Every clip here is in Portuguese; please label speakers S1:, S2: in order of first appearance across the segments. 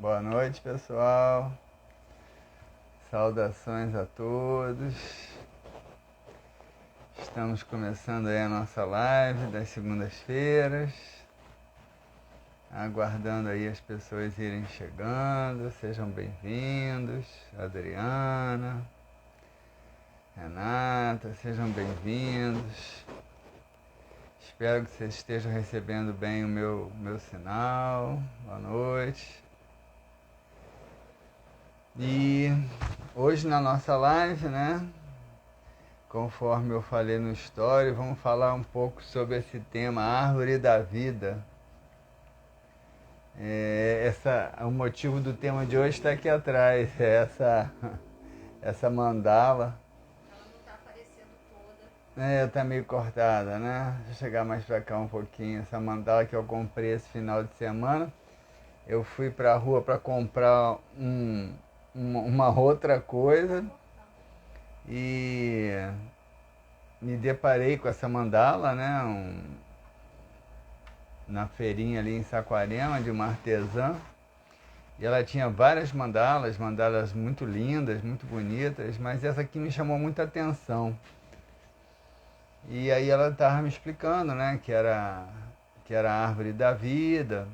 S1: Boa noite, pessoal. Saudações a todos. Estamos começando aí a nossa live das segundas-feiras. Aguardando aí as pessoas irem chegando. Sejam bem-vindos. Adriana, Renata, sejam bem-vindos. Espero que vocês estejam recebendo bem o meu sinal. Boa noite. E hoje na nossa live, né, conforme eu falei no story, vamos falar um pouco sobre esse tema, Árvore da Vida. O motivo do tema de hoje está aqui atrás, essa mandala.
S2: Ela não está aparecendo toda.
S1: Tá meio cortada, né? Deixa eu chegar mais pra cá um pouquinho. Essa mandala que eu comprei esse final de semana. Eu fui pra rua para comprar uma outra coisa e me deparei com essa mandala, né? Na feirinha ali em Saquarema, de uma artesã. E ela tinha várias mandalas muito lindas, muito bonitas, mas essa aqui me chamou muita atenção. E aí ela estava me explicando, né, que era a árvore da vida.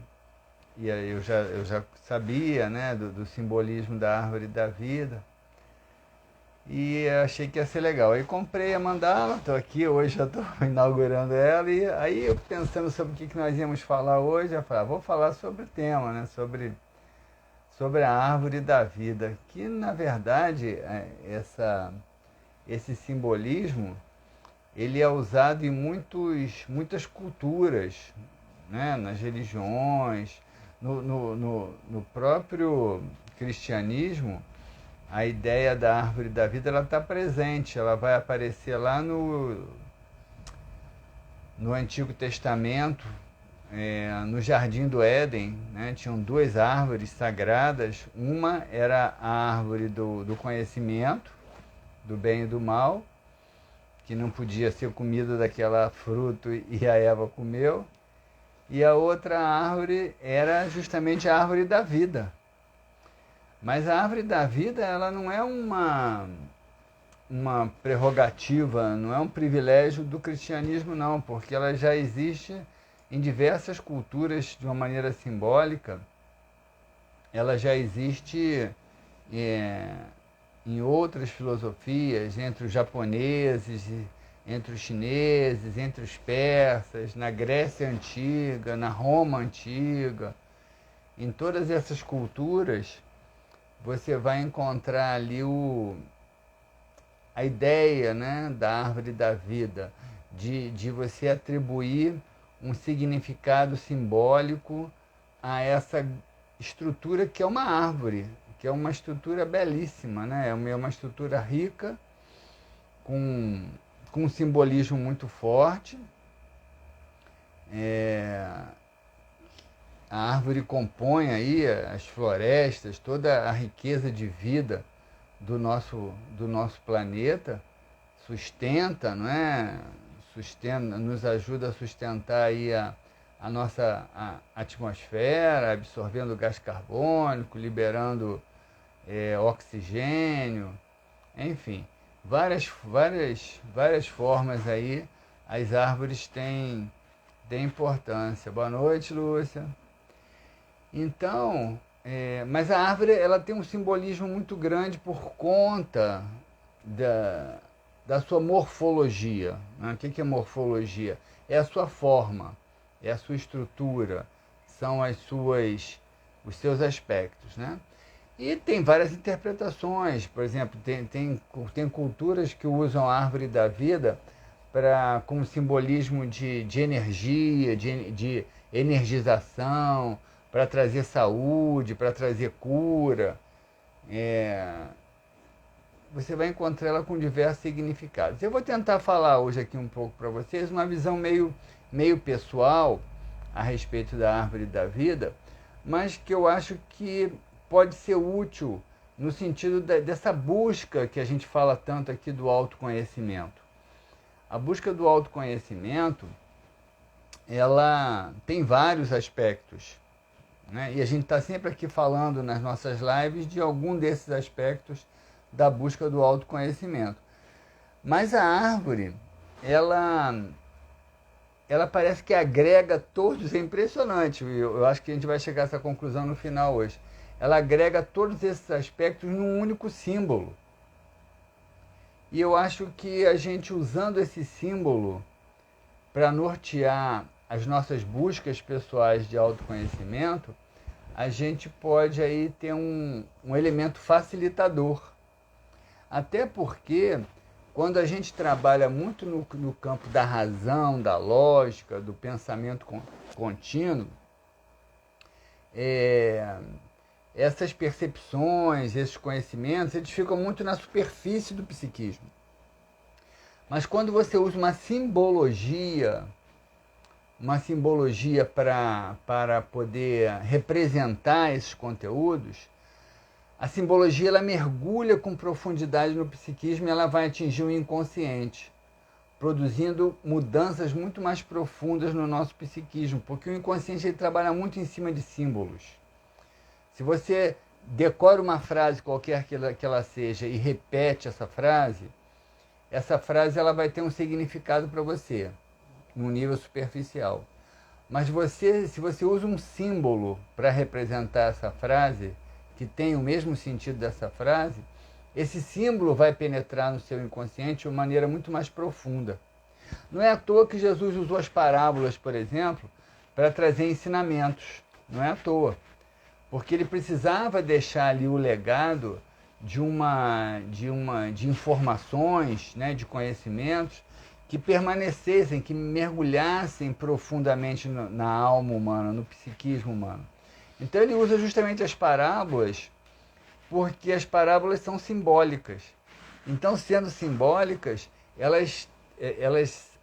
S1: E aí eu já sabia, né, do simbolismo da árvore da vida. E achei que ia ser legal. Aí comprei a mandala, estou aqui, hoje já estou inaugurando ela. E aí eu pensando sobre o que nós íamos falar hoje, eu falei, vou falar sobre o tema, né? Sobre a árvore da vida. Que na verdade esse simbolismo ele é usado em muitas culturas, né? Nas religiões, no próprio cristianismo. A ideia da árvore da vida ela está presente, ela vai aparecer lá no Antigo Testamento, no Jardim do Éden, né? Tinham duas árvores sagradas. Uma era a árvore do conhecimento, do bem e do mal, que não podia ser comida daquela fruta e a Eva comeu. E a outra árvore era justamente a árvore da vida. Mas a árvore da vida, ela não é uma prerrogativa, não é um privilégio do cristianismo, não, porque ela já existe em diversas culturas de uma maneira simbólica. Ela já existe em outras filosofias, entre os japoneses, entre os chineses, entre os persas, na Grécia Antiga, na Roma Antiga. Em todas essas culturas, você vai encontrar ali a ideia, né, da árvore da vida, de você atribuir um significado simbólico a essa estrutura que é uma árvore, que é uma estrutura belíssima, né? É uma estrutura rica, com um simbolismo muito forte. A árvore compõe aí as florestas, toda a riqueza de vida do nosso planeta, sustenta, não é? Sustenta, nos ajuda a sustentar aí a nossa atmosfera, absorvendo gás carbônico, liberando oxigênio, enfim, várias formas aí as árvores têm importância. Boa noite, Lúcia. Então, mas a árvore ela tem um simbolismo muito grande por conta da sua morfologia, né? O que é morfologia? É a sua forma, é a sua estrutura, são os seus aspectos, né? E tem várias interpretações. Por exemplo, tem culturas que usam a árvore da vida como simbolismo de energia, de energização, para trazer saúde, para trazer cura. Você vai encontrar ela com diversos significados. Eu vou tentar falar hoje aqui um pouco para vocês uma visão meio pessoal a respeito da árvore da vida, mas que eu acho que pode ser útil no sentido dessa busca que a gente fala tanto aqui do autoconhecimento. A busca do autoconhecimento, ela tem vários aspectos, né? E a gente está sempre aqui falando nas nossas lives de algum desses aspectos da busca do autoconhecimento. Mas a árvore, ela parece que agrega todos, é impressionante, eu acho que a gente vai chegar a essa conclusão no final hoje. Ela agrega todos esses aspectos num único símbolo. E eu acho que a gente usando esse símbolo para nortear as nossas buscas pessoais de autoconhecimento, a gente pode aí ter um elemento facilitador. Até porque, quando a gente trabalha muito no campo da razão, da lógica, do pensamento contínuo, essas percepções, esses conhecimentos, eles ficam muito na superfície do psiquismo. Mas quando você usa uma simbologia para poder representar esses conteúdos, a simbologia ela mergulha com profundidade no psiquismo e ela vai atingir o inconsciente, produzindo mudanças muito mais profundas no nosso psiquismo, porque o inconsciente ele trabalha muito em cima de símbolos. Se você decora uma frase qualquer que ela seja e repete essa frase ela vai ter um significado para você, num nível superficial. Mas se você usa um símbolo para representar essa frase, que tem o mesmo sentido dessa frase, esse símbolo vai penetrar no seu inconsciente de uma maneira muito mais profunda. Não é à toa que Jesus usou as parábolas, por exemplo, para trazer ensinamentos. Não é à toa. Porque ele precisava deixar ali o legado de informações, né, de conhecimentos que permanecessem, que mergulhassem profundamente na alma humana, no psiquismo humano. Então ele usa justamente as parábolas, porque as parábolas são simbólicas. Então, sendo simbólicas, elas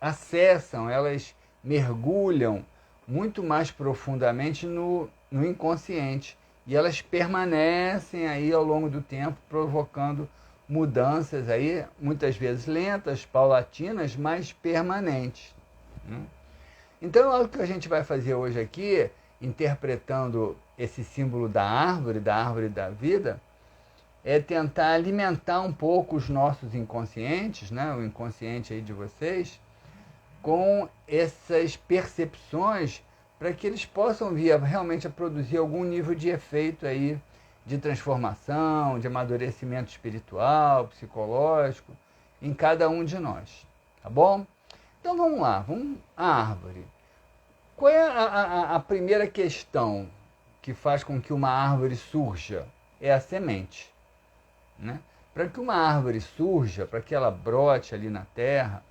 S1: acessam, elas mergulham muito mais profundamente no inconsciente. E elas permanecem aí ao longo do tempo, provocando mudanças aí, muitas vezes lentas, paulatinas, mas permanentes. Então, o que a gente vai fazer hoje aqui, interpretando esse símbolo da árvore da vida, é tentar alimentar um pouco os nossos inconscientes, né, o inconsciente aí de vocês, com essas percepções para que eles possam vir realmente a produzir algum nível de efeito aí de transformação, de amadurecimento espiritual, psicológico, em cada um de nós. Tá bom? Então vamos lá, a árvore. Qual é a primeira questão que faz com que uma árvore surja? É a semente. Né? Para que uma árvore surja, para que ela brote ali na terra,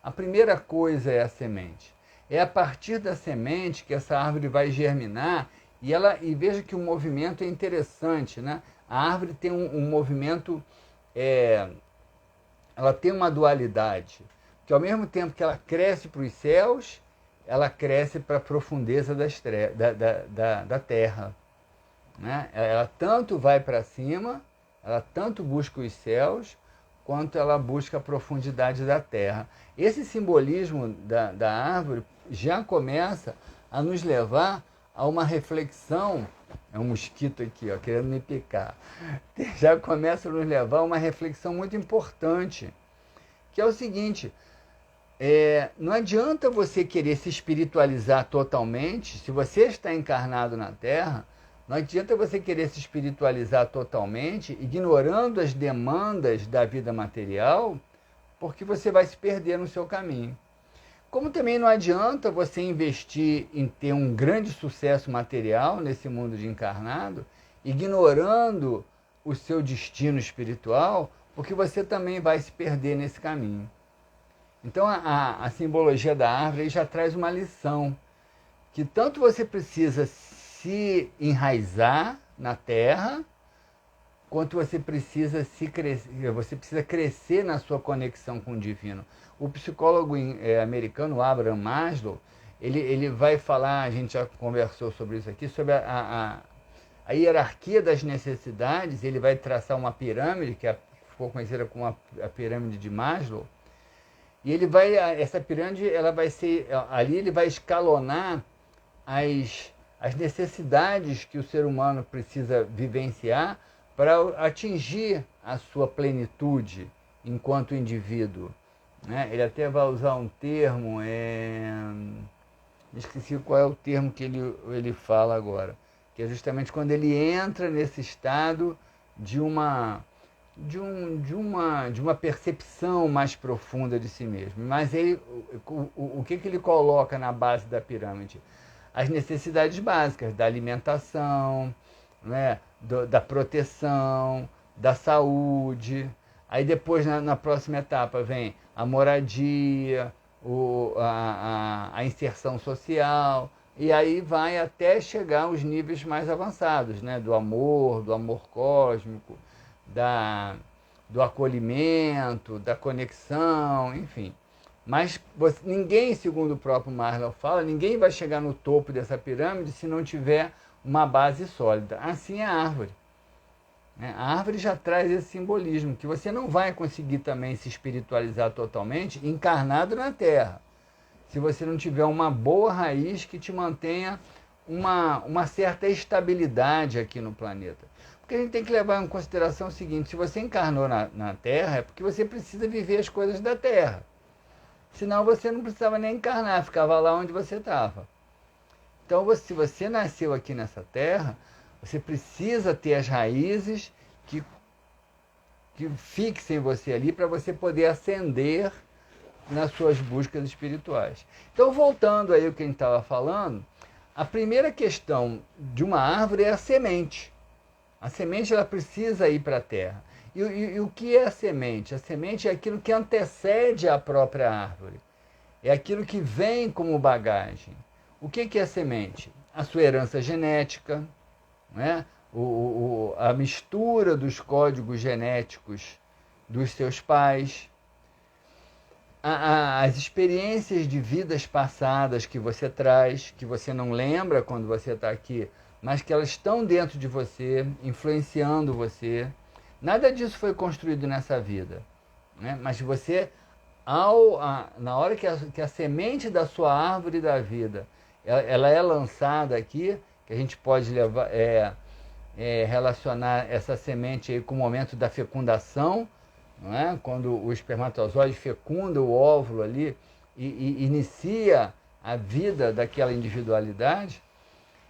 S1: a primeira coisa é a semente. É a partir da semente que essa árvore vai germinar e veja que o movimento é interessante, né? A árvore tem um movimento, ela tem uma dualidade, que ao mesmo tempo que ela cresce para os céus, ela cresce para a profundeza da terra. Né? Ela tanto vai para cima, ela tanto busca os céus, quanto ela busca a profundidade da terra. Esse simbolismo da árvore já começa a nos levar a uma reflexão, é um mosquito aqui, ó, querendo me picar, já começa a nos levar a uma reflexão muito importante, que é o seguinte, não adianta você querer se espiritualizar totalmente, se você está encarnado na Terra, não adianta você querer se espiritualizar totalmente, ignorando as demandas da vida material, porque você vai se perder no seu caminho. Como também não adianta você investir em ter um grande sucesso material nesse mundo de encarnado, ignorando o seu destino espiritual, porque você também vai se perder nesse caminho. Então a simbologia da árvore já traz uma lição, que tanto você precisa se enraizar na terra, quanto você precisa crescer na sua conexão com o divino. O psicólogo americano Abraham Maslow, ele vai falar, a gente já conversou sobre isso aqui, sobre a hierarquia das necessidades. Ele vai traçar uma pirâmide, que ficou conhecida como a pirâmide de Maslow, e essa pirâmide, ela vai ser, ali ele vai escalonar as necessidades que o ser humano precisa vivenciar para atingir a sua plenitude enquanto indivíduo. Né? Ele até vai usar um termo, esqueci qual é o termo que ele fala agora, que é justamente quando ele entra nesse estado de uma percepção mais profunda de si mesmo. Mas o que ele coloca na base da pirâmide? As necessidades básicas da alimentação, né? Da proteção, da saúde. Aí depois, na próxima etapa, vem a moradia, a inserção social, e aí vai até chegar aos níveis mais avançados, né? Do amor cósmico, do acolhimento, da conexão, enfim. Mas ninguém, segundo o próprio Maslow fala, ninguém vai chegar no topo dessa pirâmide se não tiver uma base sólida. Assim é a árvore. A árvore já traz esse simbolismo, que você não vai conseguir também se espiritualizar totalmente encarnado na Terra, se você não tiver uma boa raiz que te mantenha uma certa estabilidade aqui no planeta. Porque a gente tem que levar em consideração o seguinte: se você encarnou na Terra, é porque você precisa viver as coisas da Terra. Senão você não precisava nem encarnar, ficava lá onde você estava. Então, se você nasceu aqui nessa Terra, você precisa ter as raízes que fixem você ali para você poder ascender nas suas buscas espirituais. Então, voltando aí ao que a gente estava falando, a primeira questão de uma árvore é a semente. A semente ela precisa ir para a terra. E o que é a semente? A semente é aquilo que antecede a própria árvore. É aquilo que vem como bagagem. O que é a semente? A sua herança genética, né? A mistura dos códigos genéticos dos seus pais, as experiências de vidas passadas que você traz, que você não lembra quando você está aqui, mas que elas estão dentro de você, influenciando você. Nada disso foi construído nessa vida, né? Mas você, na hora que a semente da sua árvore da vida ela é lançada aqui, que a gente pode levar, relacionar essa semente aí com o momento da fecundação, não é? Quando o espermatozoide fecunda o óvulo ali e inicia a vida daquela individualidade,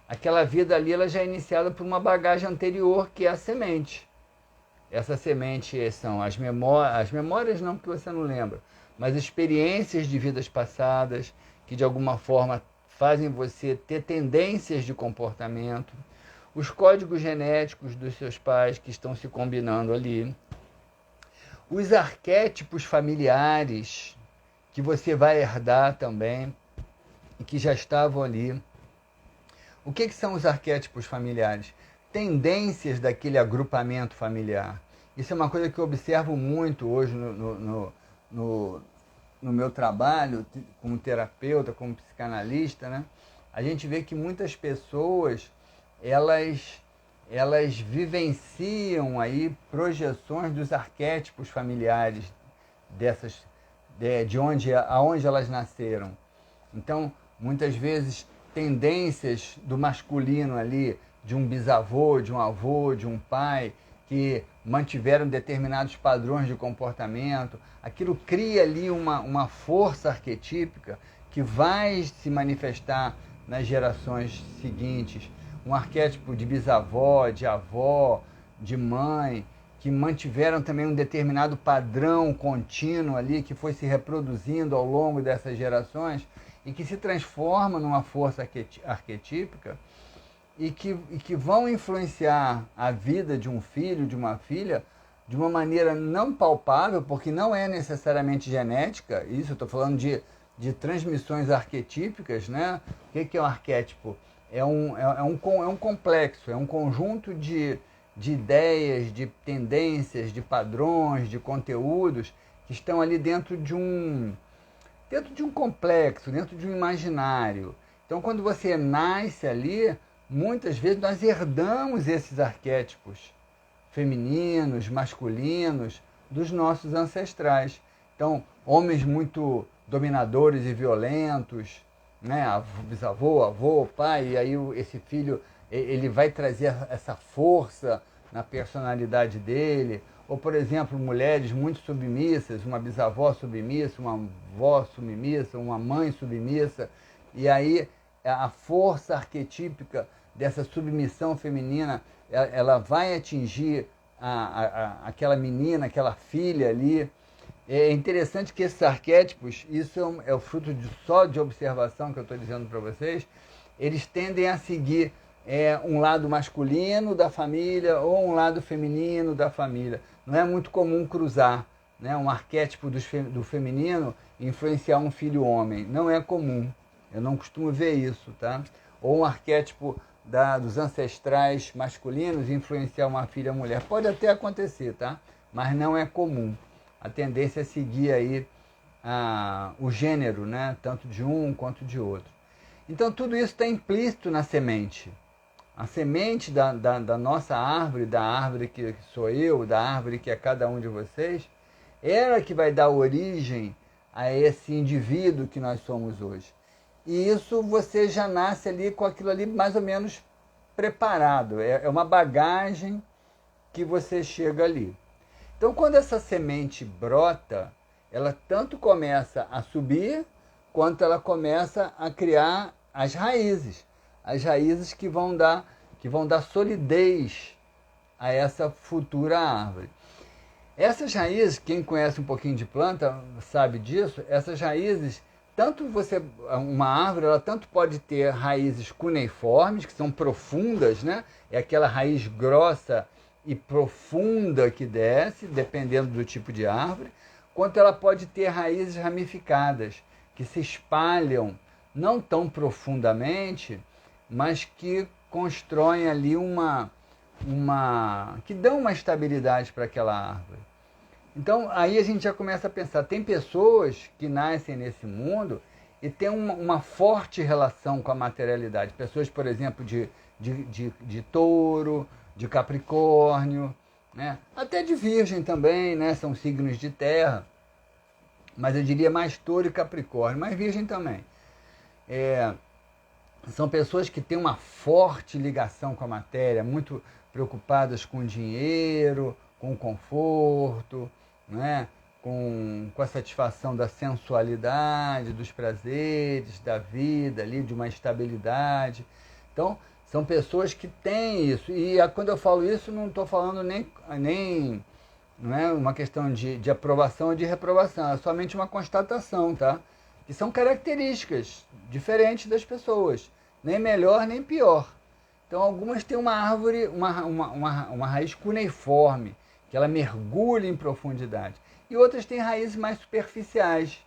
S1: aquela vida ali ela já é iniciada por uma bagagem anterior, que é a semente. Essa semente são as memórias não, porque você não lembra, mas experiências de vidas passadas que de alguma forma fazem você ter tendências de comportamento, os códigos genéticos dos seus pais que estão se combinando ali, os arquétipos familiares que você vai herdar também e que já estavam ali. O que são os arquétipos familiares? Tendências daquele agrupamento familiar. Isso é uma coisa que eu observo muito hoje no meu trabalho como terapeuta, como psicanalista, né? A gente vê que muitas pessoas elas vivenciam aí projeções dos arquétipos familiares aonde elas nasceram. Então, muitas vezes, tendências do masculino ali, de um bisavô, de um avô, de um pai, que mantiveram determinados padrões de comportamento, aquilo cria ali uma força arquetípica que vai se manifestar nas gerações seguintes. Um arquétipo de bisavó, de avó, de mãe, que mantiveram também um determinado padrão contínuo ali, que foi se reproduzindo ao longo dessas gerações e que se transforma numa força arquetípica e que vão influenciar a vida de um filho, de uma filha, de uma maneira não palpável, porque não é necessariamente genética. Isso eu estou falando de transmissões arquetípicas, né? O que é um arquétipo? É um complexo, é um conjunto de ideias, de tendências, de padrões, de conteúdos que estão ali dentro de um complexo, dentro de um imaginário. Então, quando você nasce ali, muitas vezes nós herdamos esses arquétipos femininos, masculinos, dos nossos ancestrais. Então, homens muito dominadores e violentos, né? Bisavô, avô, pai, e aí esse filho ele vai trazer essa força na personalidade dele. Ou, por exemplo, mulheres muito submissas, uma bisavó submissa, uma avó submissa, uma mãe submissa, e aí a força arquetípica dessa submissão feminina, ela vai atingir aquela menina, aquela filha ali. É interessante que esses arquétipos, isso é o fruto só de observação que eu estou dizendo para vocês, eles tendem a seguir um lado masculino da família ou um lado feminino da família. Não é muito comum cruzar, né, um arquétipo do feminino influenciar um filho homem. Não é comum. Eu não costumo ver isso, tá? Ou um arquétipo dos ancestrais masculinos influenciar uma filha mulher. Pode até acontecer, tá? Mas não é comum. A tendência é seguir aí o gênero, né? Tanto de um quanto de outro. Então tudo isso está implícito na semente. A semente da nossa árvore, da árvore que sou eu, da árvore que é cada um de vocês, ela que vai dar origem a esse indivíduo que nós somos hoje. E isso você já nasce ali com aquilo ali mais ou menos preparado. É uma bagagem que você chega ali. Então, quando essa semente brota, ela tanto começa a subir, quanto ela começa a criar as raízes. As raízes que vão dar solidez a essa futura árvore. Essas raízes, quem conhece um pouquinho de planta sabe disso, essas raízes, uma árvore, ela tanto pode ter raízes cuneiformes, que são profundas, né? É aquela raiz grossa e profunda que desce, dependendo do tipo de árvore, quanto ela pode ter raízes ramificadas, que se espalham não tão profundamente, mas que constroem ali que dão uma estabilidade para aquela árvore. Então aí a gente já começa a pensar, tem pessoas que nascem nesse mundo e têm uma forte relação com a materialidade. Pessoas, por exemplo, de touro, de capricórnio, né? Até de virgem também, né? São signos de terra, mas eu diria mais touro e capricórnio, mas virgem também. São pessoas que têm uma forte ligação com a matéria, muito preocupadas com o dinheiro, com o conforto, né? com a satisfação da sensualidade, dos prazeres, da vida, ali, de uma estabilidade. Então, são pessoas que têm isso. E quando eu falo isso, não estou falando nem não é uma questão de aprovação ou de reprovação, é somente uma constatação, tá? Que são características diferentes das pessoas, nem melhor nem pior. Então algumas têm uma árvore, uma raiz cuneiforme, que ela mergulha em profundidade, e outras têm raízes mais superficiais.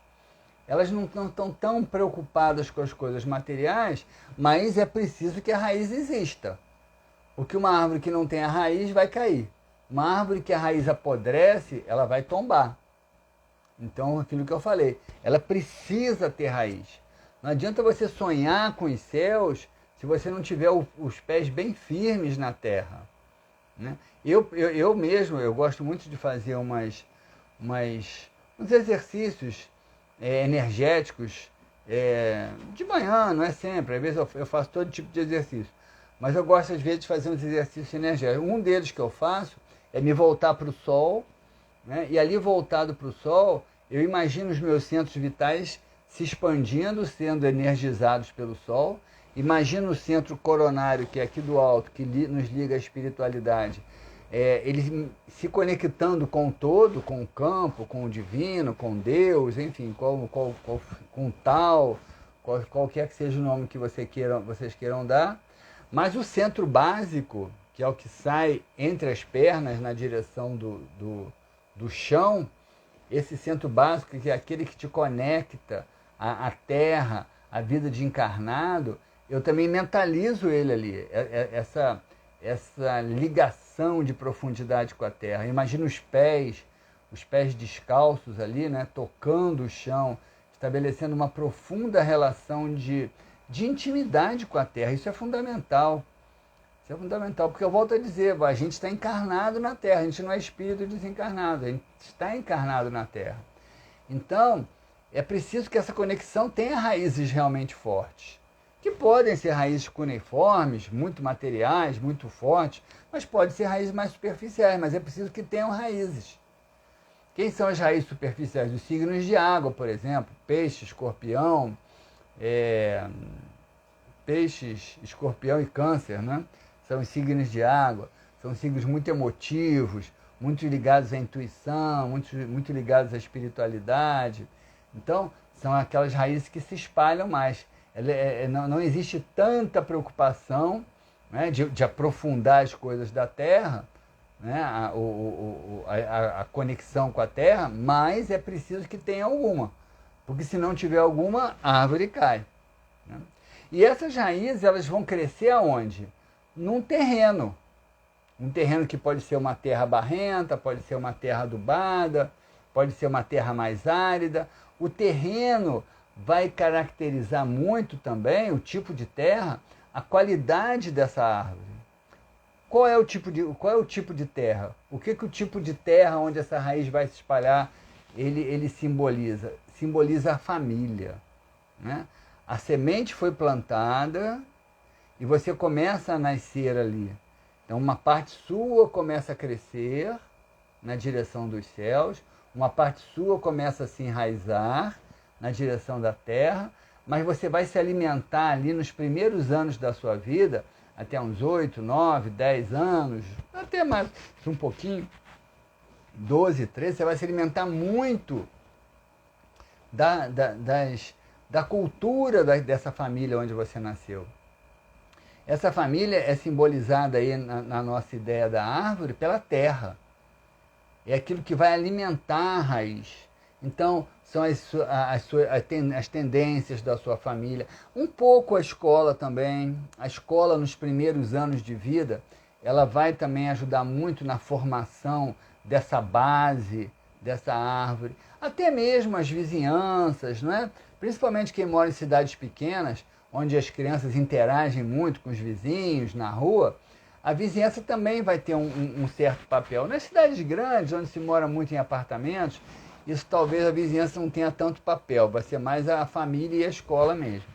S1: Elas não estão tão preocupadas com as coisas materiais, mas é preciso que a raiz exista. Porque uma árvore que não tem a raiz vai cair. Uma árvore que a raiz apodrece, ela vai tombar. Então, aquilo que eu falei, ela precisa ter raiz. Não adianta você sonhar com os céus se você não tiver os pés bem firmes na terra. Né? Eu mesmo, eu gosto muito de fazer uns exercícios energéticos de manhã, não é sempre. Às vezes eu faço todo tipo de exercício. Mas eu gosto, às vezes, de fazer uns exercícios energéticos. Um deles que eu faço é me voltar para o sol, né? E ali voltado para o sol, eu imagino os meus centros vitais se expandindo, sendo energizados pelo sol. Imagino o centro coronário, que é aqui do alto, que nos liga à espiritualidade, ele se conectando com o todo, com o campo, com o divino, com Deus, enfim, com o tal, qualquer que seja o nome que vocês queiram dar. Mas o centro básico, que é o que sai entre as pernas na direção do chão, esse centro básico, que é aquele que te conecta à terra, à vida de encarnado, eu também mentalizo ele ali, essa ligação de profundidade com a terra. Imagina os pés descalços ali, né, tocando o chão, estabelecendo uma profunda relação de intimidade com a terra. Isso é fundamental. Isso é fundamental, porque eu volto a dizer, a gente está encarnado na terra, a gente não é espírito desencarnado, a gente está encarnado na terra. Então, é preciso que essa conexão tenha raízes realmente fortes, que podem ser raízes cuneiformes, muito materiais, muito fortes, mas podem ser raízes mais superficiais, mas é preciso que tenham raízes. Quem são as raízes superficiais? Os signos de água, por exemplo, peixe, escorpião, peixes, escorpião e câncer, né? São os signos de água, são signos muito emotivos, muito ligados à intuição, muito ligados à espiritualidade. Então, são aquelas raízes que se espalham mais. Não existe tanta preocupação, né, de aprofundar as coisas da Terra, né, a conexão com a Terra, mas é preciso que tenha alguma, porque se não tiver alguma, a árvore cai. Né? E essas raízes, elas vão crescer aonde? Num terreno. Um terreno que pode ser uma terra barrenta, pode ser uma terra adubada, pode ser uma terra mais árida. O terreno vai caracterizar muito também, o tipo de terra, a qualidade dessa árvore. Qual é o tipo de terra? O que o tipo de terra onde essa raiz vai se espalhar, ele simboliza? Simboliza a família. Né? A semente foi plantada e você começa a nascer ali. Então uma parte sua começa a crescer na direção dos céus, uma parte sua começa a se enraizar na direção da terra, mas você vai se alimentar ali nos primeiros anos da sua vida, até uns 8, 9, 10 anos, até mais um pouquinho, 12, 13, você vai se alimentar muito da cultura dessa família onde você nasceu. Essa família é simbolizada aí na nossa ideia da árvore pela terra. É aquilo que vai alimentar a raiz. Então, são as tendências da sua família. Um pouco a escola também. A escola, nos primeiros anos de vida, ela vai também ajudar muito na formação dessa base, dessa árvore. Até mesmo as vizinhanças, não é? Principalmente quem mora em cidades pequenas, onde as crianças interagem muito com os vizinhos na rua, a vizinhança também vai ter um certo papel. Nas cidades grandes, onde se mora muito em apartamentos, isso talvez a vizinhança não tenha tanto papel, vai ser mais a família e a escola mesmo.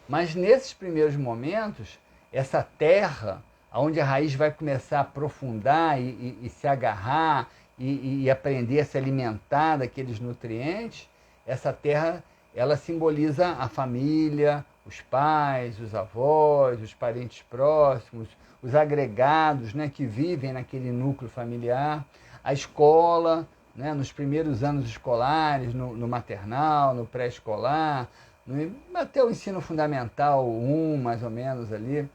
S1: Mas nesses primeiros momentos, essa terra, onde a raiz vai começar a aprofundar e se agarrar e aprender a se alimentar daqueles nutrientes, essa terra, ela simboliza a família, os pais, os avós, os parentes próximos, os agregados, né, que vivem naquele núcleo familiar, a escola, né, nos primeiros anos escolares, no maternal, no pré-escolar, até o ensino fundamental 1, mais ou menos ali,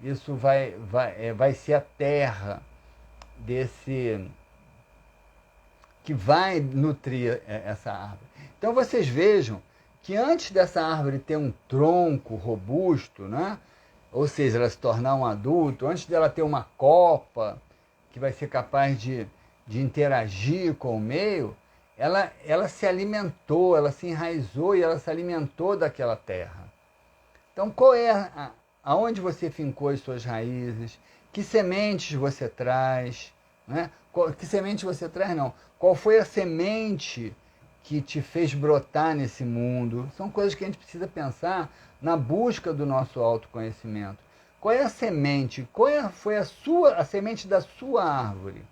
S1: isso vai ser a terra que vai nutrir essa árvore. Então vocês vejam que antes dessa árvore ter um tronco robusto, né? Ou seja, ela se tornar um adulto, antes dela ter uma copa que vai ser capaz de interagir com o meio, ela se alimentou, ela se enraizou e ela se alimentou daquela terra. Então, qual é aonde você fincou as suas raízes? Que sementes você traz? Né? Que semente você traz, não? Qual foi a semente que te fez brotar nesse mundo? São coisas que a gente precisa pensar na busca do nosso autoconhecimento. Qual é a semente? Foi a semente da sua árvore?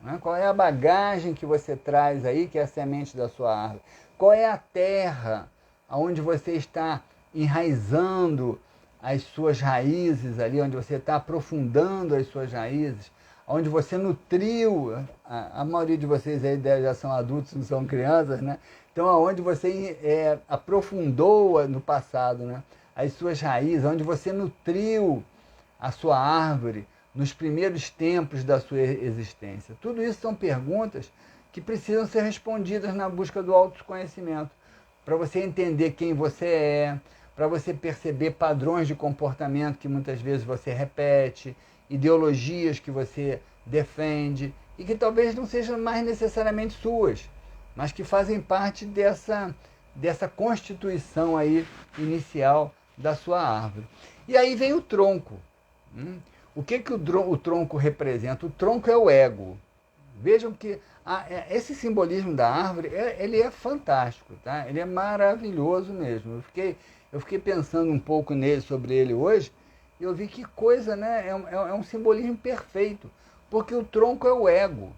S1: Né? Qual é a bagagem que você traz aí, que é a semente da sua árvore? Qual é a terra onde você está enraizando as suas raízes ali, onde você está aprofundando as suas raízes, onde você nutriu, a maioria de vocês aí já são adultos, não são crianças, né? Então, aonde você aprofundou no passado, né, as suas raízes, onde você nutriu a sua árvore nos primeiros tempos da sua existência. Tudo isso são perguntas que precisam ser respondidas na busca do autoconhecimento, para você entender quem você é, para você perceber padrões de comportamento que muitas vezes você repete, ideologias que você defende e que talvez não sejam mais necessariamente suas, mas que fazem parte dessa constituição aí inicial da sua árvore. E aí vem o tronco. O que o tronco representa? O tronco é o ego. Vejam que esse simbolismo da árvore, ele é fantástico, tá? Ele é maravilhoso mesmo. Eu fiquei pensando um pouco sobre ele hoje, e eu vi que coisa, né? É um simbolismo perfeito, porque o tronco é o ego.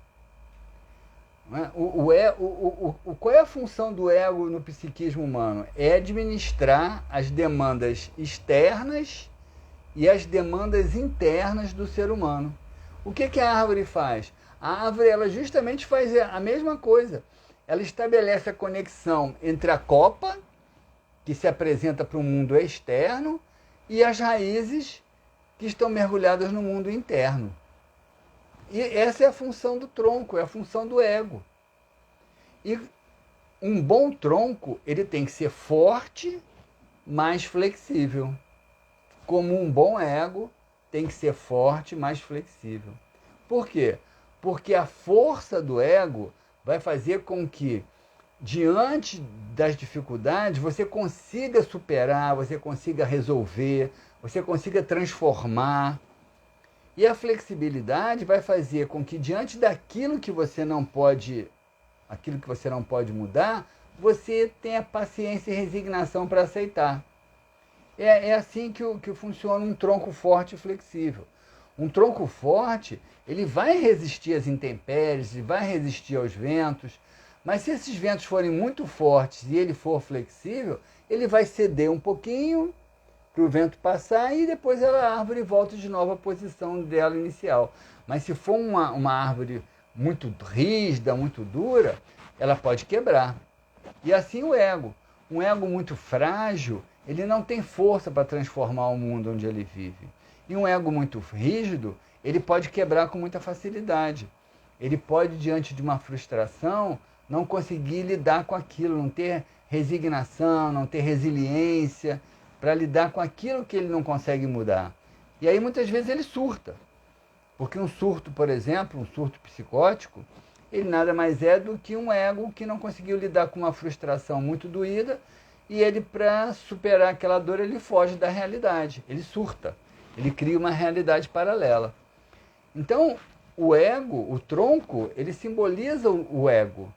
S1: Né? Qual é a função do ego no psiquismo humano? É administrar as demandas externas e as demandas internas do ser humano. O que a árvore faz? A árvore ela justamente faz a mesma coisa. Ela estabelece a conexão entre a copa, que se apresenta para o mundo externo, e as raízes que estão mergulhadas no mundo interno. E essa é a função do tronco, é a função do ego. E um bom tronco, ele tem que ser forte, mas flexível. Como um bom ego, tem que ser forte, mas flexível. Por quê? Porque a força do ego vai fazer com que, diante das dificuldades, você consiga superar, você consiga resolver, você consiga transformar. E a flexibilidade vai fazer com que, diante daquilo que você não pode, mudar, você tenha paciência e resignação para aceitar. É assim que funciona um tronco forte e flexível. Um tronco forte, ele vai resistir às intempéries, ele vai resistir aos ventos, mas se esses ventos forem muito fortes e ele for flexível, ele vai ceder um pouquinho para o vento passar e depois a árvore volta de novo à posição dela inicial. Mas se for uma árvore muito rígida, muito dura, ela pode quebrar. E assim o ego. Um ego muito frágil, ele não tem força para transformar o mundo onde ele vive. E um ego muito rígido, ele pode quebrar com muita facilidade. Ele pode, diante de uma frustração, não conseguir lidar com aquilo, não ter resignação, não ter resiliência para lidar com aquilo que ele não consegue mudar. E aí muitas vezes ele surta. Porque um surto, por exemplo, um surto psicótico, ele nada mais é do que um ego que não conseguiu lidar com uma frustração muito doída e ele, para superar aquela dor, ele foge da realidade, ele surta, ele cria uma realidade paralela. Então, o ego, o tronco, ele simboliza o ego,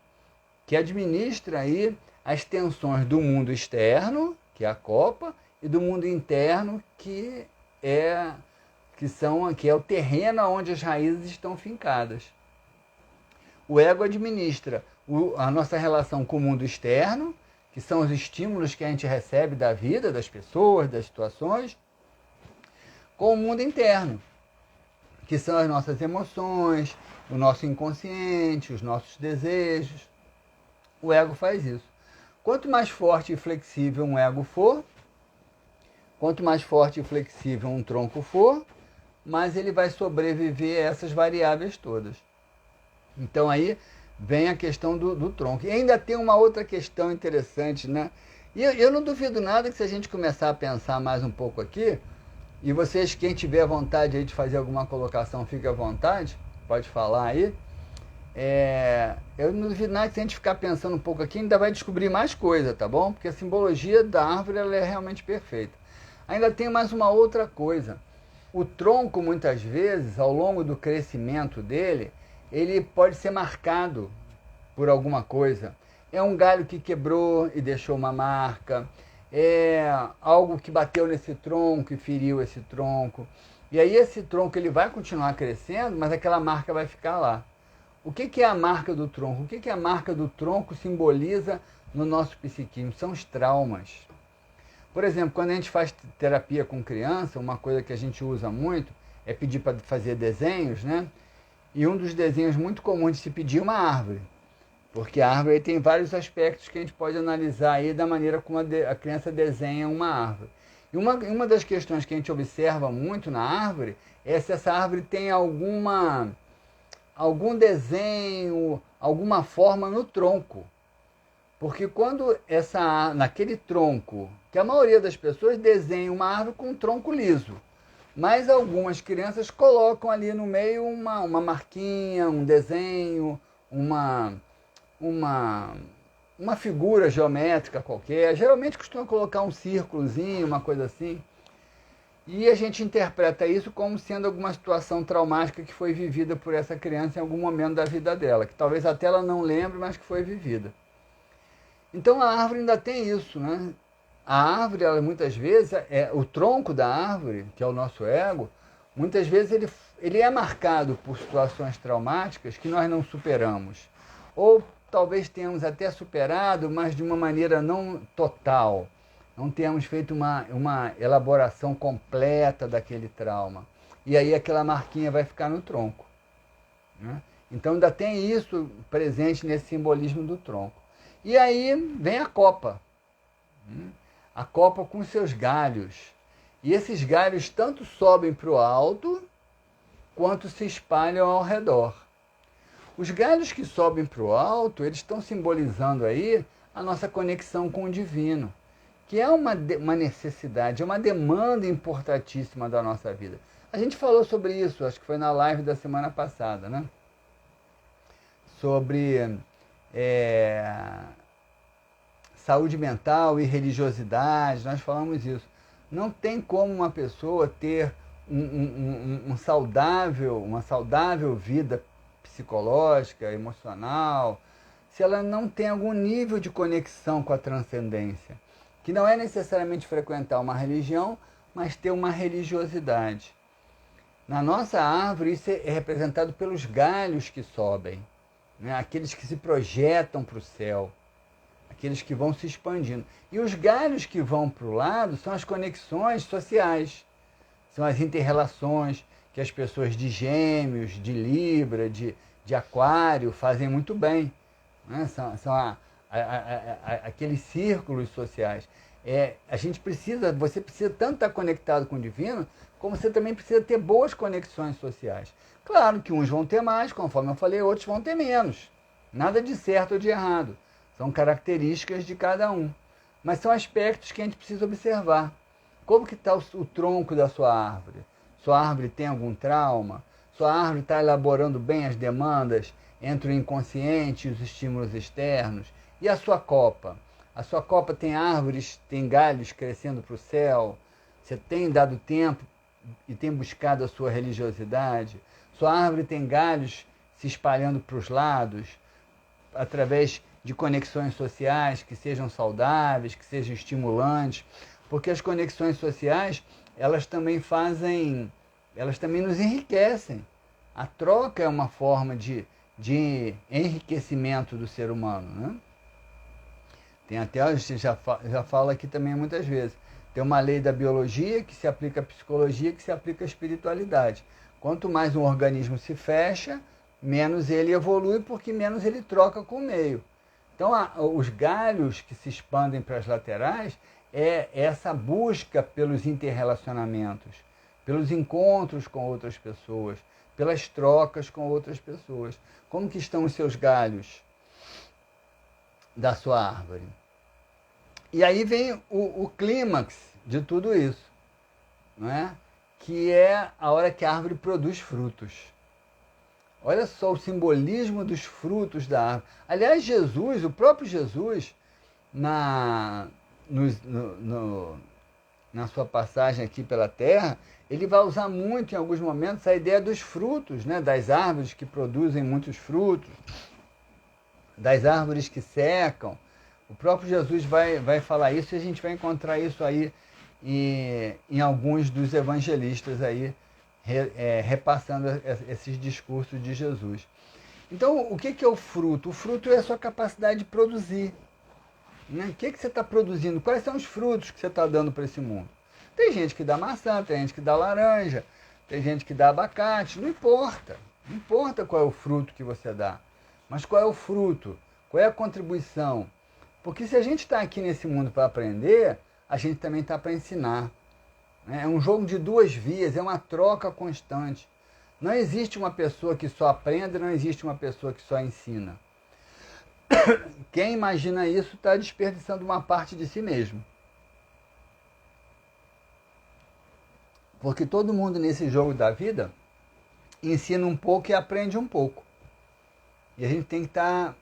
S1: que administra aí as tensões do mundo externo, que é a copa, e do mundo interno, que é o terreno onde as raízes estão fincadas. O ego administra a nossa relação com o mundo externo, que são os estímulos que a gente recebe da vida, das pessoas, das situações, com o mundo interno, que são as nossas emoções, o nosso inconsciente, os nossos desejos. O ego faz isso. Quanto mais forte e flexível um ego for, quanto mais forte e flexível um tronco for, mais ele vai sobreviver a essas variáveis todas. Então aí vem a questão do tronco. E ainda tem uma outra questão interessante, né? E eu não duvido nada que se a gente começar a pensar mais um pouco aqui, e vocês, quem tiver vontade aí de fazer alguma colocação, fique à vontade, pode falar aí. Eu não duvido nada que se a gente ficar pensando um pouco aqui, ainda vai descobrir mais coisa, tá bom? Porque a simbologia da árvore ela é realmente perfeita. Ainda tem mais uma outra coisa. O tronco, muitas vezes, ao longo do crescimento dele, ele pode ser marcado por alguma coisa. É um galho que quebrou e deixou uma marca. É algo que bateu nesse tronco e feriu esse tronco. E aí esse tronco ele vai continuar crescendo, mas aquela marca vai ficar lá. O que é a marca do tronco? O que a marca do tronco simboliza no nosso psiquismo? São os traumas. Por exemplo, quando a gente faz terapia com criança, uma coisa que a gente usa muito é pedir para fazer desenhos, né? E um dos desenhos muito comuns de se pedir é uma árvore. Porque a árvore tem vários aspectos que a gente pode analisar aí da maneira como a criança desenha uma árvore. E uma das questões que a gente observa muito na árvore é se essa árvore tem algum desenho, alguma forma no tronco. Porque quando naquele tronco, que a maioria das pessoas desenha uma árvore com um tronco liso, mas algumas crianças colocam ali no meio uma marquinha, um desenho, uma figura geométrica qualquer. Geralmente costumam colocar um círculozinho, uma coisa assim. E a gente interpreta isso como sendo alguma situação traumática que foi vivida por essa criança em algum momento da vida dela, que talvez até ela não lembre, mas que foi vivida. Então a árvore ainda tem isso, né? A árvore, ela, muitas vezes, o tronco da árvore, que é o nosso ego, muitas vezes ele é marcado por situações traumáticas que nós não superamos. Ou talvez tenhamos até superado, mas de uma maneira não total. Não tenhamos feito uma elaboração completa daquele trauma. E aí aquela marquinha vai ficar no tronco, né? Então ainda tem isso presente nesse simbolismo do tronco. E aí vem a copa. A copa com seus galhos. E esses galhos tanto sobem para o alto, quanto se espalham ao redor. Os galhos que sobem para o alto, eles estão simbolizando aí a nossa conexão com o divino, que é uma necessidade, é uma demanda importantíssima da nossa vida. A gente falou sobre isso, acho que foi na live da semana passada, né? Sobre saúde mental e religiosidade, nós falamos isso. Não tem como uma pessoa ter uma saudável vida psicológica, emocional, se ela não tem algum nível de conexão com a transcendência, que não é necessariamente frequentar uma religião, mas ter uma religiosidade. Na nossa árvore, isso é representado pelos galhos que sobem, né? Aqueles que se projetam para o céu, aqueles que vão se expandindo. E os galhos que vão para o lado são as conexões sociais, são as inter-relações que as pessoas de Gêmeos, de Libra, de Aquário fazem muito bem, né? São aqueles círculos sociais. Você precisa tanto estar conectado com o divino, como você também precisa ter boas conexões sociais. Claro que uns vão ter mais, conforme eu falei, outros vão ter menos. Nada de certo ou de errado. São características de cada um. Mas são aspectos que a gente precisa observar. Como que está o tronco da sua árvore? Sua árvore tem algum trauma? Sua árvore está elaborando bem as demandas entre o inconsciente e os estímulos externos? E a sua copa? A sua copa tem árvores, tem galhos crescendo para o céu? Você tem dado tempo e tem buscado a sua religiosidade? Sua árvore tem galhos se espalhando para os lados, através de conexões sociais que sejam saudáveis, que sejam estimulantes, porque as conexões sociais, elas também nos enriquecem. A troca é uma forma de enriquecimento do ser humano, né? Tem até, a gente já fala aqui também muitas vezes, tem uma lei da biologia que se aplica à psicologia, que se aplica à espiritualidade. Quanto mais um organismo se fecha, menos ele evolui, porque menos ele troca com o meio. Então, os galhos que se expandem para as laterais é essa busca pelos interrelacionamentos, pelos encontros com outras pessoas, pelas trocas com outras pessoas. Como que estão os seus galhos da sua árvore? E aí vem o clímax de tudo isso, não é? Que é a hora que a árvore produz frutos. Olha só o simbolismo dos frutos da árvore. Aliás, Jesus, o próprio Jesus, na sua passagem aqui pela Terra, ele vai usar muito em alguns momentos a ideia dos frutos, né? Das árvores que produzem muitos frutos, das árvores que secam. O próprio Jesus vai falar isso, e a gente vai encontrar isso aí em alguns dos evangelistas aí, repassando esses discursos de Jesus. Então, o que é o fruto? O fruto é a sua capacidade de produzir, né? O que você está produzindo? Quais são os frutos que você está dando para esse mundo? Tem gente que dá maçã, tem gente que dá laranja, tem gente que dá abacate, não importa. Não importa qual é o fruto que você dá, mas qual é o fruto, qual é a contribuição. Porque se a gente está aqui nesse mundo para aprender, a gente também está para ensinar. É um jogo de duas vias, é uma troca constante. Não existe uma pessoa que só aprende, não existe uma pessoa que só ensina. Quem imagina isso está desperdiçando uma parte de si mesmo. Porque todo mundo nesse jogo da vida ensina um pouco e aprende um pouco. E a gente tem que estar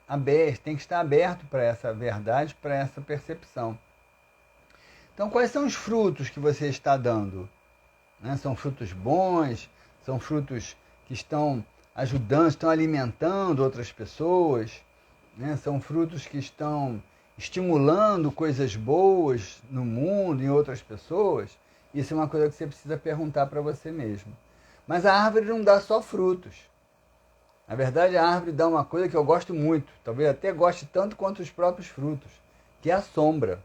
S1: aberto para essa verdade, para essa percepção. Então, quais são os frutos que você está dando? né? São frutos bons, são frutos que estão ajudando, estão alimentando outras pessoas, né? São frutos que estão estimulando coisas boas no mundo, em outras pessoas. Isso é uma coisa que você precisa perguntar para você mesmo. Mas a árvore não dá só frutos. Na verdade, a árvore dá uma coisa que eu gosto muito, talvez até goste tanto quanto os próprios frutos, que é a sombra.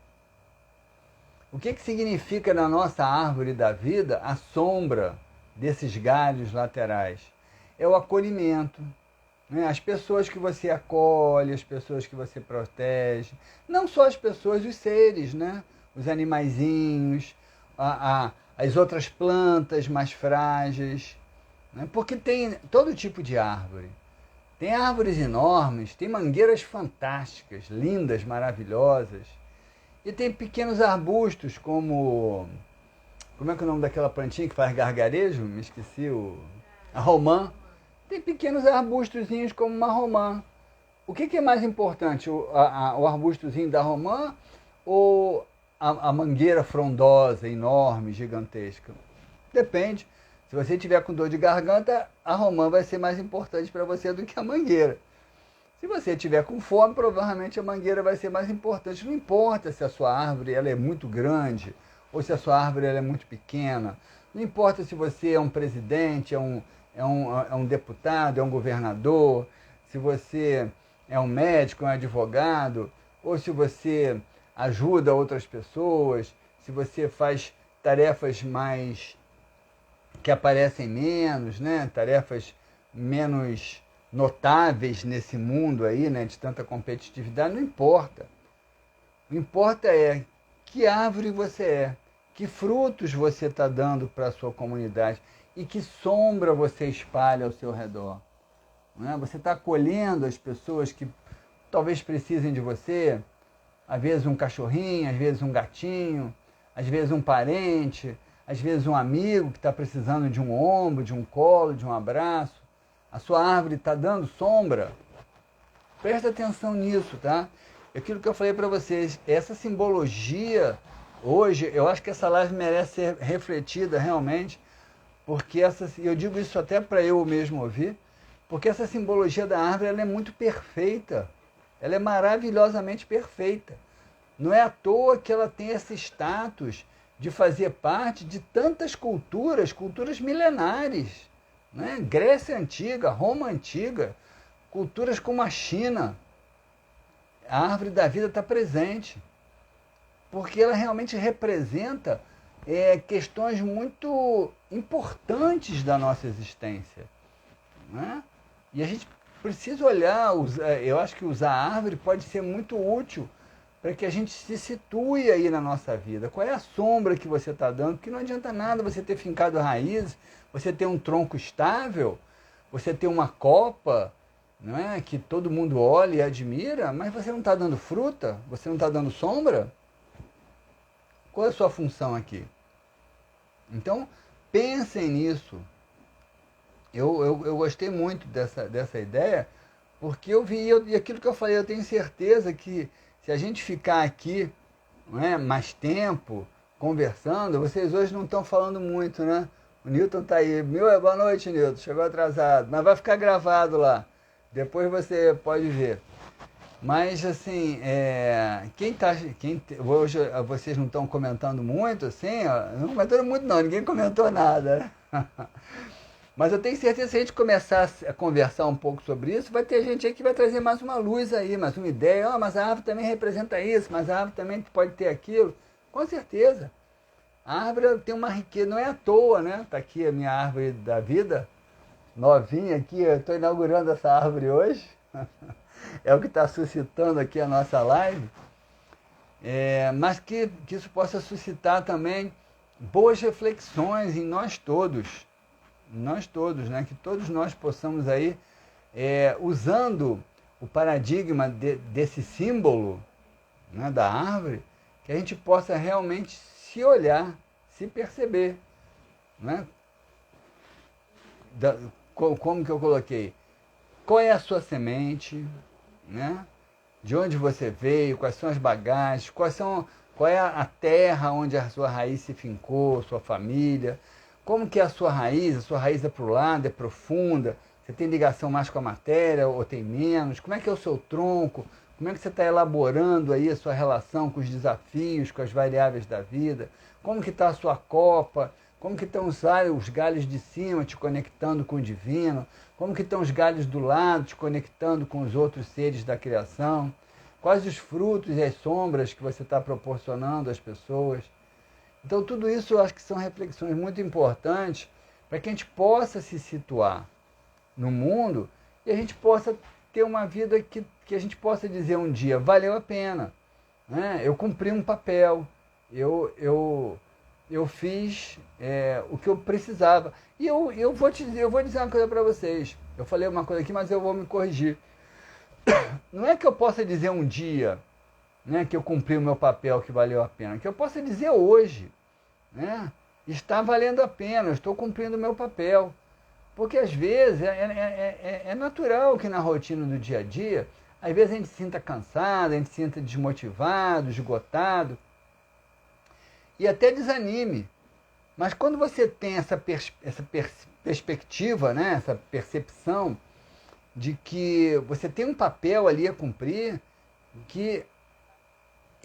S1: O que significa na nossa árvore da vida a sombra desses galhos laterais? É o acolhimento, né? As pessoas que você acolhe, as pessoas que você protege, não só as pessoas, os seres, né? Os animaizinhos, as outras plantas mais frágeis, né? Porque tem todo tipo de árvore. Tem árvores enormes, tem mangueiras fantásticas, lindas, maravilhosas. E tem pequenos arbustos como... Como é que é o nome daquela plantinha que faz gargarejo? Me esqueci. A romã. Tem pequenos arbustozinhos como uma romã. O que é mais importante? O arbustozinho da romã ou a mangueira frondosa, enorme, gigantesca? Depende. Se você tiver com dor de garganta, a romã vai ser mais importante para você do que a mangueira. Se você tiver com fome, provavelmente a mangueira vai ser mais importante. Não importa se a sua árvore ela é muito grande ou se a sua árvore ela é muito pequena. Não importa se você é um presidente, é um deputado, é um governador, se você é um médico, é um advogado, ou se você ajuda outras pessoas, se você faz tarefas mais que aparecem menos, né? Tarefas menos notáveis nesse mundo aí, né? De tanta competitividade, não importa. O que importa é que árvore você é, que frutos você está dando para a sua comunidade e que sombra você espalha ao seu redor. Não é? Você está acolhendo as pessoas que talvez precisem de você, às vezes um cachorrinho, às vezes um gatinho, às vezes um parente, às vezes um amigo que está precisando de um ombro, de um colo, de um abraço. A sua árvore está dando sombra. Presta atenção nisso, tá? Aquilo que eu falei para vocês, essa simbologia, hoje, eu acho que essa live merece ser refletida realmente, porque eu digo isso até para eu mesmo ouvir, porque essa simbologia da árvore ela é muito perfeita. Ela é maravilhosamente perfeita. Não é à toa que ela tem esse status de fazer parte de tantas culturas, culturas milenares, né? Grécia Antiga, Roma Antiga, culturas como a China. A árvore da vida está presente, porque ela realmente representa questões muito importantes da nossa existência, né? E a gente precisa olhar, eu acho que usar a árvore pode ser muito útil para que a gente se situe aí na nossa vida. Qual é a sombra que você está dando? Porque não adianta nada você ter fincado raízes, você ter um tronco estável, você ter uma copa, não é? Que todo mundo olha e admira, mas você não está dando fruta, você não está dando sombra. Qual é a sua função aqui? Então, pensem nisso. Eu gostei muito dessa ideia, porque eu vi, e aquilo que eu falei, eu tenho certeza que se a gente ficar aqui, não é, mais tempo, conversando, vocês hoje não estão falando muito, né? O Newton está aí. Boa noite, Newton. Chegou atrasado. Mas vai ficar gravado lá. Depois você pode ver. Mas, assim, hoje vocês não estão comentando muito, assim, ó, não comentaram muito não, ninguém comentou nada, né? Mas eu tenho certeza que se a gente começar a conversar um pouco sobre isso, vai ter gente aí que vai trazer mais uma luz aí, mais uma ideia. Mas a árvore também representa isso, mas a árvore também pode ter aquilo. Com certeza. A árvore tem uma riqueza, não é à toa, né? Está aqui a minha árvore da vida, novinha aqui, eu estou inaugurando essa árvore hoje. É o que está suscitando aqui a nossa live. Mas que isso possa suscitar também boas reflexões em nós todos, né? Que todos nós possamos aí, usando o paradigma desse símbolo, né, da árvore, que a gente possa realmente se olhar, se perceber, né? Como que eu coloquei? Qual é a sua semente, né? De onde você veio, quais são as bagagens, qual é a terra onde a sua raiz se fincou, sua família, como que é a sua raiz é para o lado, é profunda, você tem ligação mais com a matéria ou tem menos, como é que é o seu tronco, como é que você está elaborando aí a sua relação com os desafios, com as variáveis da vida, como que está a sua copa, como que estão os galhos de cima te conectando com o divino, como que estão os galhos do lado te conectando com os outros seres da criação, quais os frutos e as sombras que você está proporcionando às pessoas. Então tudo isso eu acho que são reflexões muito importantes para que a gente possa se situar no mundo e a gente possa ter uma vida que a gente possa dizer um dia, valeu a pena, né? Eu cumpri um papel, eu fiz o que eu precisava. E eu vou dizer uma coisa para vocês. Eu falei uma coisa aqui, mas eu vou me corrigir. Não é que eu possa dizer um dia, né, que eu cumpri o meu papel, que valeu a pena. Que eu possa dizer hoje, né, está valendo a pena, eu estou cumprindo o meu papel. Porque às vezes é natural que na rotina do dia a dia, às vezes a gente se sinta cansado, a gente se sinta desmotivado, esgotado e até desanime. Mas quando você tem essa perspectiva, né, essa percepção de que você tem um papel ali a cumprir, que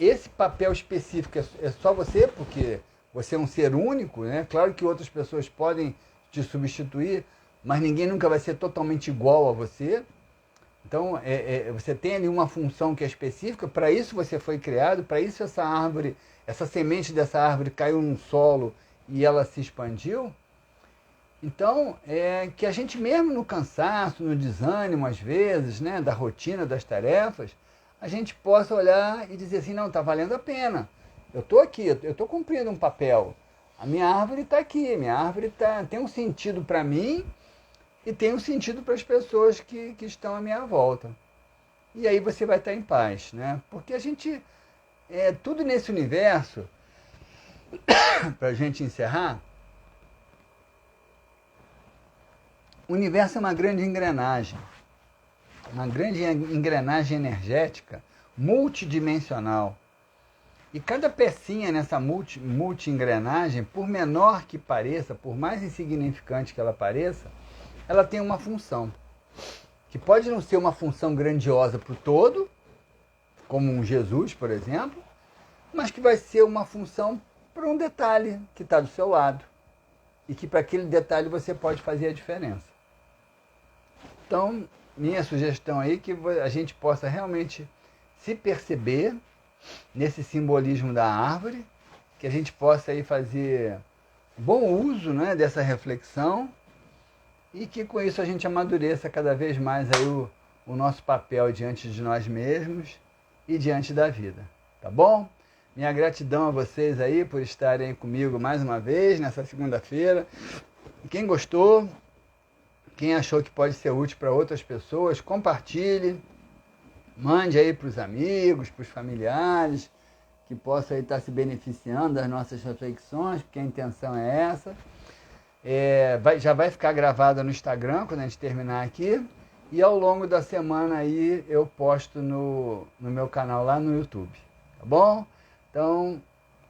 S1: esse papel específico é só você, porque você é um ser único, né? Claro que outras pessoas podem te substituir, mas ninguém nunca vai ser totalmente igual a você. Então, você tem ali uma função que é específica, para isso você foi criado, para isso essa árvore, essa semente dessa árvore caiu no solo e ela se expandiu. Então, que a gente mesmo no cansaço, no desânimo às vezes, né, da rotina, das tarefas, a gente possa olhar e dizer assim, não, está valendo a pena. Eu estou aqui, eu estou cumprindo um papel. A minha árvore está aqui, minha árvore tem um sentido para mim e tem um sentido para as pessoas que estão à minha volta. E aí você vai estar em paz, né? Porque a gente, tudo nesse universo, para a gente encerrar, o universo é uma grande engrenagem energética multidimensional. E cada pecinha nessa multi-engrenagem, por menor que pareça, por mais insignificante que ela pareça, ela tem uma função. Que pode não ser uma função grandiosa para o todo, como um Jesus, por exemplo, mas que vai ser uma função para um detalhe que está do seu lado. E que para aquele detalhe você pode fazer a diferença. Então, minha sugestão aí é que a gente possa realmente se perceber nesse simbolismo da árvore, que a gente possa aí fazer bom uso, né, dessa reflexão e que com isso a gente amadureça cada vez mais aí o nosso papel diante de nós mesmos e diante da vida. Tá bom? Minha gratidão a vocês aí por estarem aí comigo mais uma vez nessa segunda-feira. Quem gostou, quem achou que pode ser útil para outras pessoas, compartilhe, mande aí para os amigos, para os familiares, que possam aí estar se beneficiando das nossas reflexões, porque a intenção é essa. Já vai ficar gravada no Instagram quando a gente terminar aqui, e ao longo da semana aí eu posto no meu canal lá no YouTube, tá bom? Então,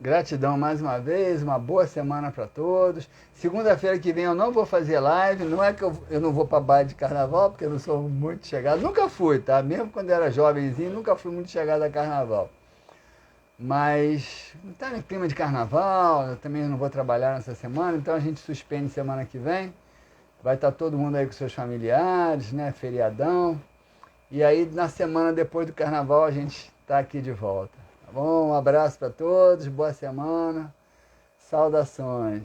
S1: gratidão mais uma vez, uma boa semana para todos. Segunda-feira que vem eu não vou fazer live, não é que eu não vou para baile de carnaval, porque eu não sou muito chegado, nunca fui, tá? Mesmo quando eu era jovenzinho, nunca fui muito chegado a carnaval. Mas está no clima de carnaval, eu também não vou trabalhar nessa semana, então a gente suspende semana que vem. Vai estar todo mundo aí com seus familiares, né? Feriadão. E aí na semana depois do carnaval a gente está aqui de volta. Tá bom? Um abraço para todos, boa semana, saudações.